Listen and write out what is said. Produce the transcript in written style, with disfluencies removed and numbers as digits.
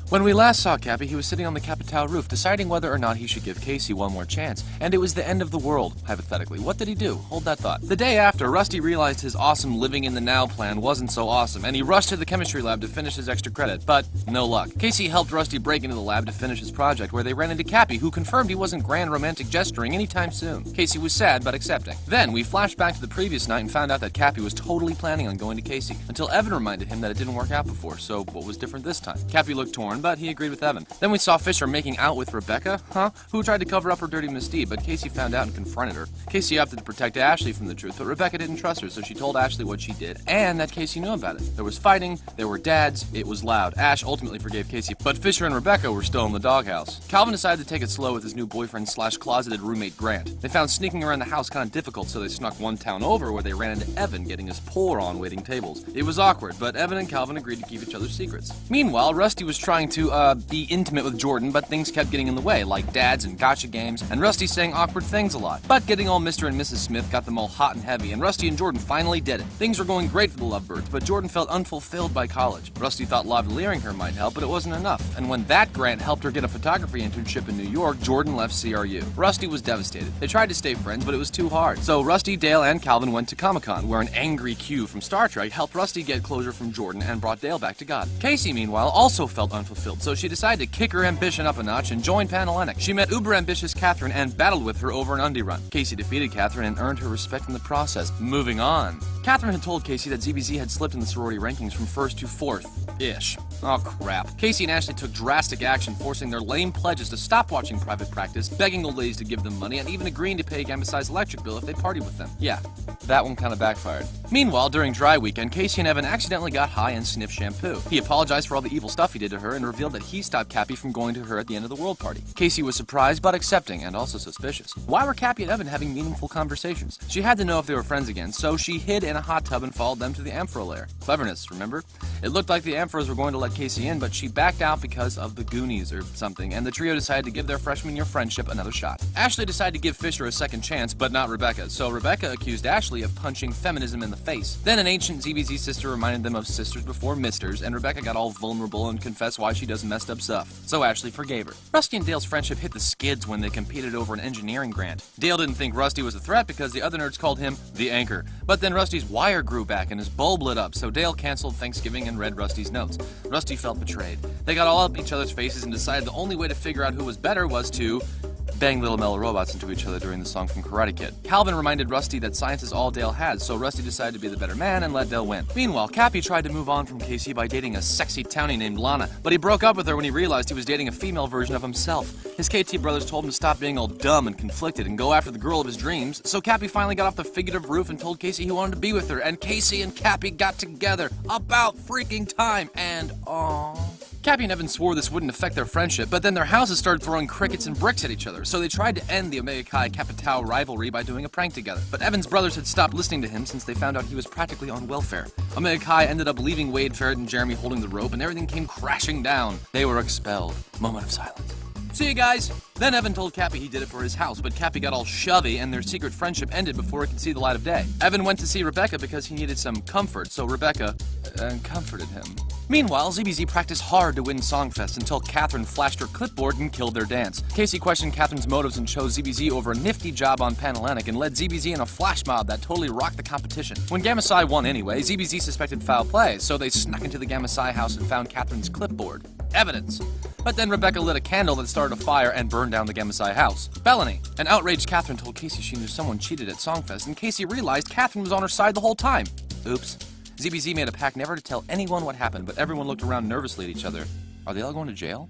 When we last saw Cappy, he was sitting on the Capitao roof, deciding whether or not he should give Casey one more chance. And it was the end of the world, hypothetically. What did he do? Hold that thought. The day after, Rusty realized his awesome living in the now plan wasn't so awesome, and he rushed to the chemistry lab to finish his extra credit, but no luck. Casey helped Rusty break into the lab to finish his project, where they ran into Cappy, who confirmed he wasn't grand romantic gesturing anytime soon. Casey was sad, but accepting. Then, we flashed back to the previous night and found out that Cappy was totally planning on going to Casey, until Evan reminded him that it didn't work out before, so what was different this time? Cappy looked torn, but he agreed with Evan. Then we saw Fisher making out with Rebecca, who tried to cover up her dirty misdeed, but Casey found out and confronted her. Casey opted to protect Ashley from the truth, but Rebecca didn't trust her, so she told Ashley what she did, and that Casey knew about it. There was fighting, there were dads, it was loud. Ash ultimately forgave Casey, but Fisher and Rebecca were still in the doghouse. Calvin decided to take it slow with his new boyfriend/closeted roommate Grant. They found sneaking around the house kind of difficult, so they snuck one town over where they ran into Evan getting his pour on waiting tables. It was awkward, but Evan and Calvin agreed to keep each other's secrets. Meanwhile, Rusty was trying to, be intimate with Jordan, but things kept getting in the way, like dads and gotcha games, and Rusty saying awkward things a lot. But getting all Mr. and Mrs. Smith got them all hot and heavy, and Rusty and Jordan finally did it. Things were going great for the lovebirds, but Jordan felt unfulfilled by college. Rusty thought lavaliering her might help, but it wasn't enough. And when that grant helped her get a photography internship in New York, Jordan left CRU. Rusty was devastated. They tried to stay friends, but it was too hard. So Rusty, Dale, and Calvin went to Comic-Con, where an angry Q from Star Trek helped Rusty get closure from Jordan and brought Dale back to God. Casey, meanwhile, also felt unfulfilled, so she decided to kick her ambition up a notch and join Panhellenic. She met uber-ambitious Catherine and battled with her over an undie run. Casey defeated Catherine and earned her respect in the process. Moving on. Catherine had told Casey that ZBZ had slipped in the sorority rankings from 1st to 4th-ish. Oh crap. Casey and Ashley took drastic action, forcing their lame pledges to stop watching Private Practice, begging old ladies to give them money, and even agreeing to pay Gamma Psi's electric bill if they partied with them. Yeah, that one kind of backfired. Meanwhile, during dry weekend, Casey and Evan accidentally got high and sniffed shampoo. He apologized for all the evil stuff he did to her and revealed that he stopped Cappy from going to her at the end of the world party. Casey was surprised but accepting, and also suspicious. Why were Cappy and Evan having meaningful conversations? She had to know if they were friends again, so she hid in a hot tub and followed them to the Amphro lair. Cleverness, remember? It looked like the Amphros were going to let Casey in, but she backed out because of the Goonies or something, and the trio decided to give their freshman year friendship another shot. Ashley decided to give Fisher a second chance, but not Rebecca, so Rebecca accused Ashley of punching feminism in the face. Then an ancient ZBZ sister reminded them of sisters before misters, and Rebecca got all vulnerable and confessed why she does messed up stuff, so Ashley forgave her. Rusty and Dale's friendship hit the skids when they competed over an engineering grant. Dale didn't think Rusty was a threat because the other nerds called him the Anchor, but then Rusty's wire grew back and his bulb lit up, so Dale canceled Thanksgiving and read Rusty's notes. Rusty felt betrayed. They got all up each other's faces and decided the only way to figure out who was better was to bang little metal robots into each other during the song from Karate Kid. Calvin reminded Rusty that science is all Dale has, so Rusty decided to be the better man and let Dale win. Meanwhile, Cappy tried to move on from Casey by dating a sexy townie named Lana, but he broke up with her when he realized he was dating a female version of himself. His KT brothers told him to stop being all dumb and conflicted and go after the girl of his dreams, so Cappy finally got off the figurative roof and told Casey he wanted to be with her, and Casey and Cappy got together. About freaking time, and aww. Cappy and Evan swore this wouldn't affect their friendship, but then their houses started throwing crickets and bricks at each other, so they tried to end the Omega Chi Kappa Tau rivalry by doing a prank together. But Evan's brothers had stopped listening to him since they found out he was practically on welfare. Omega Chi ended up leaving Wade, Ferret, and Jeremy holding the rope, and everything came crashing down. They were expelled. Moment of silence. See you guys! Then Evan told Cappy he did it for his house, but Cappy got all shovey and their secret friendship ended before it could see the light of day. Evan went to see Rebecca because he needed some comfort, so Rebecca comforted him. Meanwhile, ZBZ practiced hard to win Songfest until Catherine flashed her clipboard and killed their dance. Casey questioned Catherine's motives and chose ZBZ over a nifty job on Panhellenic and led ZBZ in a flash mob that totally rocked the competition. When Gamma Psi won anyway, ZBZ suspected foul play, so they snuck into the Gamma Psi house and found Catherine's clipboard. Evidence. But then Rebecca lit a candle that started a fire and burned down the Gamma Psi house. Felony. An outraged Catherine told Casey she knew someone cheated at Songfest, and Casey realized Catherine was on her side the whole time. Oops. ZBZ made a pact never to tell anyone what happened, but everyone looked around nervously at each other. Are they all going to jail?